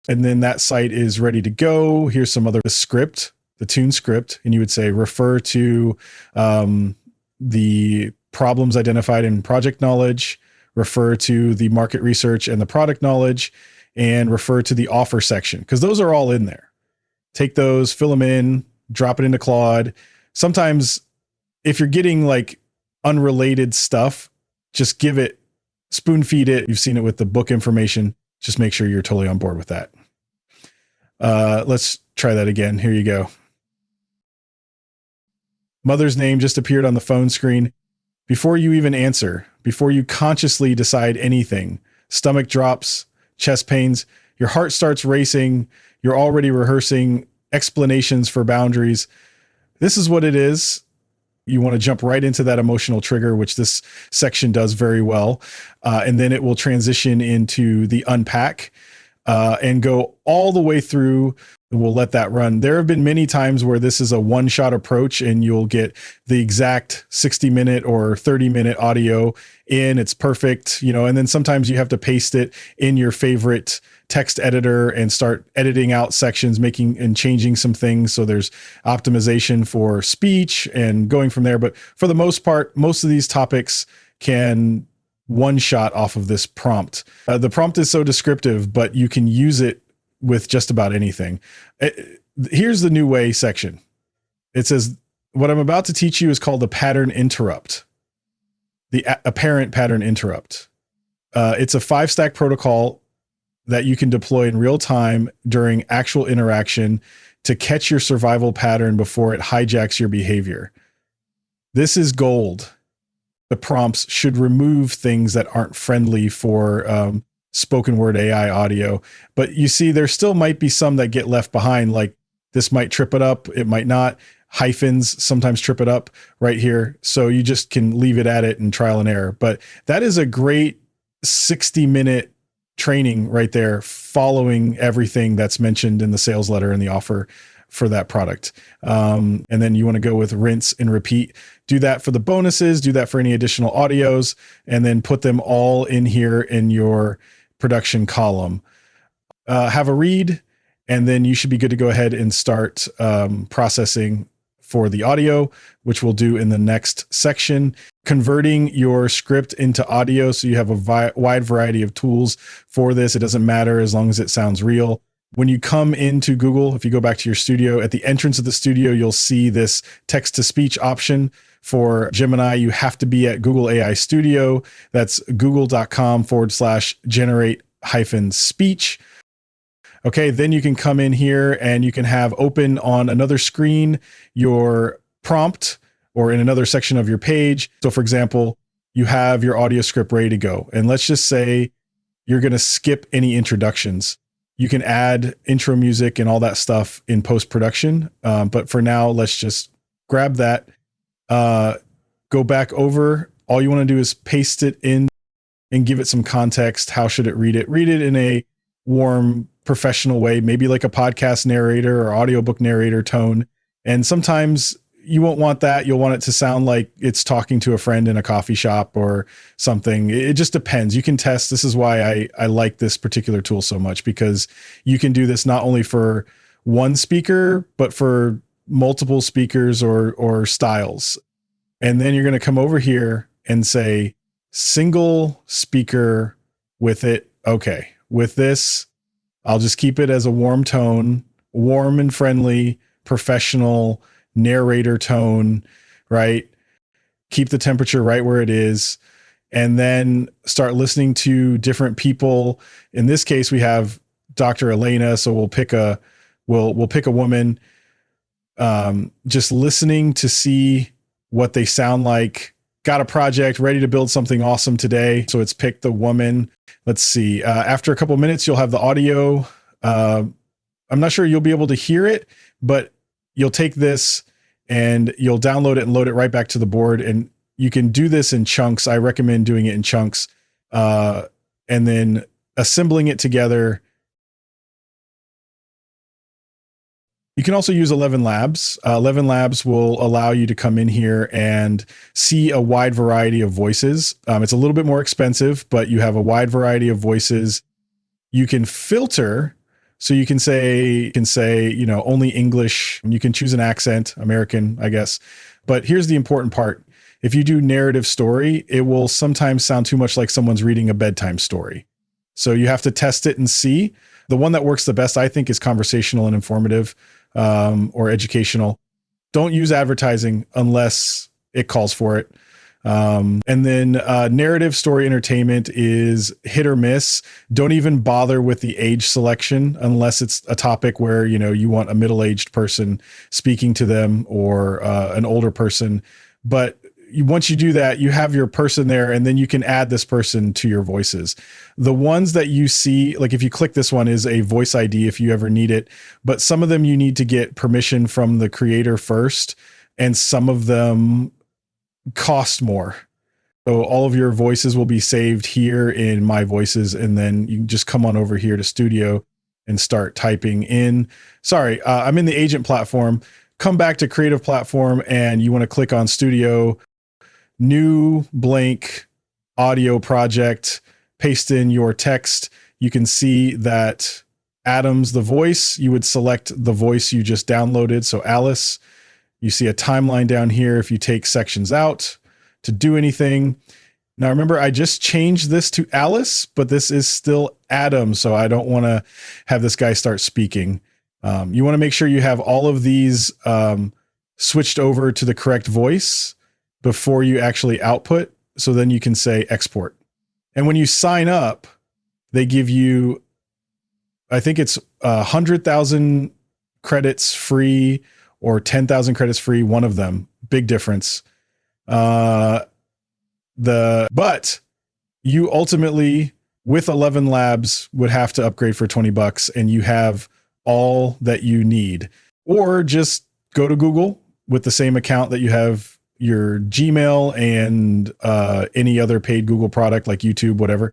And then that site is ready to go. Here's some other script, the tune script. And you would say, refer to the problems identified in project knowledge, refer to the market research and the product knowledge, and refer to the offer section, because those are all in there. Take those, fill them in, drop it into Claude. Sometimes if you're getting like unrelated stuff, just give it, spoon feed it. You've seen it with the book information. Just make sure you're totally on board with that. Let's try that again. Here you go. Mother's name just appeared on the phone screen. Before you even answer, before you consciously decide anything, stomach drops, chest pains, your heart starts racing. You're already rehearsing explanations for boundaries. This is what it is. You want to jump right into that emotional trigger, which this section does very well. And then it will transition into the unpack and go all the way through. We'll let that run. There have been many times where this is a one-shot approach and you'll get the exact 60-minute or 30-minute audio in. It's perfect, and then sometimes you have to paste it in your favorite text editor and start editing out sections, making and changing some things. So there's optimization for speech and going from there. But for the most part, most of these topics can one shot off of this prompt. The prompt is so descriptive, but you can use it with just about anything. Here's the new way section. It says, what I'm about to teach you is called the pattern interrupt, the apparent pattern interrupt. It's a 5-stack protocol that you can deploy in real time during actual interaction to catch your survival pattern before it hijacks your behavior. This is gold. The prompts should remove things that aren't friendly for spoken word AI audio. But you see, there still might be some that get left behind. Like this might trip it up. It might not. Hyphens sometimes trip it up right here. So you just can leave it at it and trial and error. But that is a great 60-minute training right there, following everything that's mentioned in the sales letter and the offer for that product. And then you want to go with rinse and repeat. Do that for the bonuses, do that for any additional audios, and then put them all in here in your production column. Have a read, and then you should be good to go ahead and start processing for the audio, which we'll do in the next section. Converting your script into audio, so you have a wide variety of tools for this. It doesn't matter as long as it sounds real. When you come into Google, if you go back to your studio, at the entrance of the studio, you'll see this text-to-speech option. For Gemini, you have to be at Google AI Studio. That's google.com/generate-speech. Okay, then you can come in here and you can have open on another screen your prompt or in another section of your page. So for example, you have your audio script ready to go. And let's just say you're going to skip any introductions. You can add intro music and all that stuff in post-production. But for now, let's just grab that, go back over. All you want to do is paste it in and give it some context. How should it read it? Read it in a warm, professional way, maybe like a podcast narrator or audiobook narrator tone. And sometimes you won't want that. You'll want it to sound like it's talking to a friend in a coffee shop or something. It just depends. You can test. This is why I like this particular tool so much, because you can do this not only for one speaker, but for multiple speakers or styles. And then you're going to come over here and say single speaker with it. Okay. With this, I'll just keep it as a warm tone, warm and friendly, professional narrator tone, right? Keep the temperature right where it is, and then start listening to different people. In this case, we have Dr. Elena, so we'll pick a woman. Just listening to see what they sound like. Got a project ready to build something awesome today, so it's picked the woman. Let's see. After a couple minutes, you'll have the audio. I'm not sure you'll be able to hear it, but you'll take this and you'll download it and load it right back to the board. And you can do this in chunks. I recommend doing it in chunks, and then assembling it together. You can also use 11 Labs. 11 Labs will allow you to come in here and see a wide variety of voices. It's a little bit more expensive, but you have a wide variety of voices. You can filter So you can say, only English, and you can choose an accent, American, I guess. But here's the important part. If you do narrative story, it will sometimes sound too much like someone's reading a bedtime story. So you have to test it and see. The one that works the best, I think, is conversational and informative, or educational. Don't use advertising unless it calls for it. And then narrative story entertainment is hit or miss. Don't even bother with the age selection unless it's a topic where, you want a middle-aged person speaking to them, or an older person. But once you do that, you have your person there, and then you can add this person to your voices. The ones that you see, like if you click this one, is a voice ID if you ever need it. But some of them you need to get permission from the creator first, and some of them cost more. So all of your voices will be saved here in My Voices, and then you can just come on over here to Studio and start typing in. Sorry, I'm in the agent platform. Come back to creative platform, and you want to click on Studio, new blank audio project, paste in your text. You can see that Adam's the voice. You would select the voice you just downloaded. So Alice. You see a timeline down here if you take sections out to do anything. Now remember, I just changed this to Alice, but this is still Adam, so I don't want to have this guy start speaking. You want to make sure you have all of these switched over to the correct voice before you actually output, so then you can say export. And when you sign up, they give you, I think it's 100,000 credits free, or 10,000 credits free, one of them. Big difference. But you ultimately, with 11 Labs, would have to upgrade for $20, and you have all that you need. Or just go to Google with the same account that you have your Gmail and any other paid Google product like YouTube, whatever.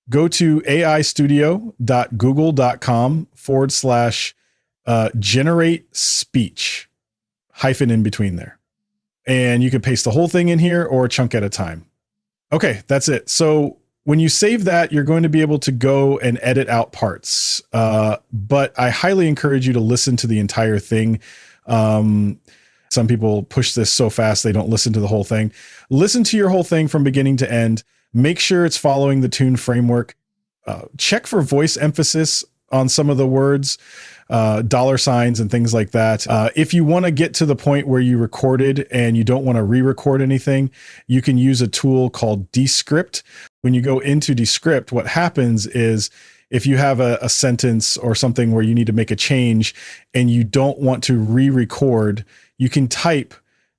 Go to aistudio.google.com/generate speech. Hyphen in between there. And you can paste the whole thing in here or a chunk at a time. Okay, that's it. So when you save that, you're going to be able to go and edit out parts. But I highly encourage you to listen to the entire thing. Some people push this so fast they don't listen to the whole thing. Listen to your whole thing from beginning to end. Make sure it's following the Tune framework. Check for voice emphasis on some of the words. Dollar signs and things like that. If you want to get to the point where you recorded and you don't want to re-record anything, you can use a tool called Descript. When you go into Descript, what happens is if you have a sentence or something where you need to make a change and you don't want to re-record, you can type,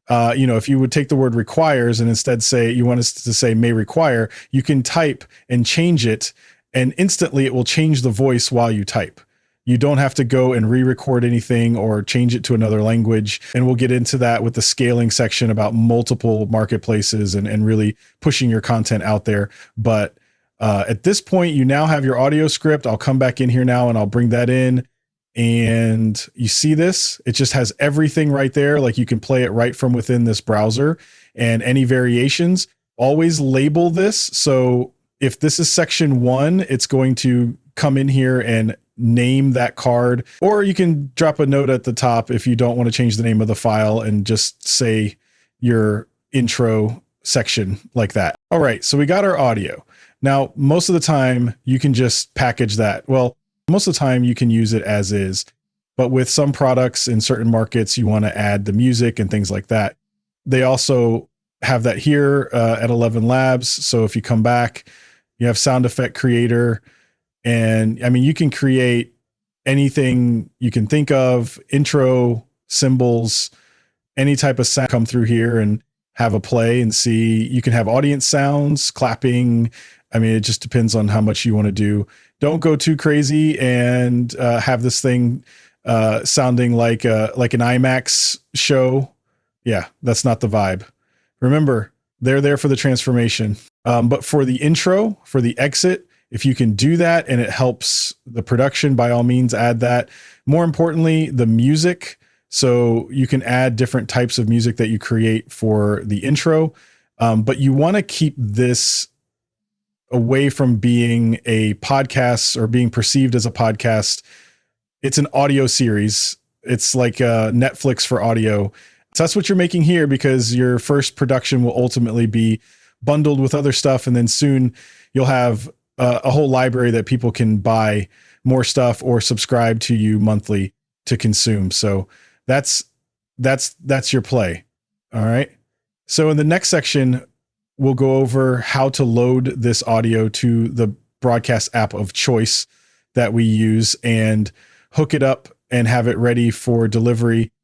if you would take the word requires and instead say, you want us to say may require, you can type and change it, and instantly it will change the voice while you type. You don't have to go and re-record anything or change it to another language. And we'll get into that with the scaling section about multiple marketplaces and really pushing your content out there. But at this point, you now have your audio script. I'll come back in here now and I'll bring that in. And you see this, it just has everything right there. Like you can play it right from within this browser, and any variations, always label this. So if this is section 1, it's going to come in here and name that card, or you can drop a note at the top if you don't want to change the name of the file and just say your intro section like that. All right, so we got our audio. Now, most of the time you can just package that. Well, most of the time you can use it as is, but with some products in certain markets, you want to add the music and things like that. They also have that here at 11 Labs. So if you come back, you have sound effect creator. And I mean, you can create anything you can think of, intro, symbols, any type of sound come through here and have a play and see. You can have audience sounds, clapping. I mean, it just depends on how much you want to do. Don't go too crazy and have this thing sounding like an IMAX show. Yeah, that's not the vibe. Remember, they're there for the transformation. But for the intro, for the exit, if you can do that and it helps the production, by all means, add that. More importantly, the music. So you can add different types of music that you create for the intro. But you want to keep this away from being a podcast or being perceived as a podcast it's an audio series. It's like Netflix for audio. So that's what you're making here, because your first production will ultimately be bundled with other stuff. And then soon you'll have a whole library that people can buy more stuff or subscribe to you monthly to consume. So that's your play. All right. So in the next section, we'll go over how to load this audio to the broadcast app of choice that we use and hook it up and have it ready for delivery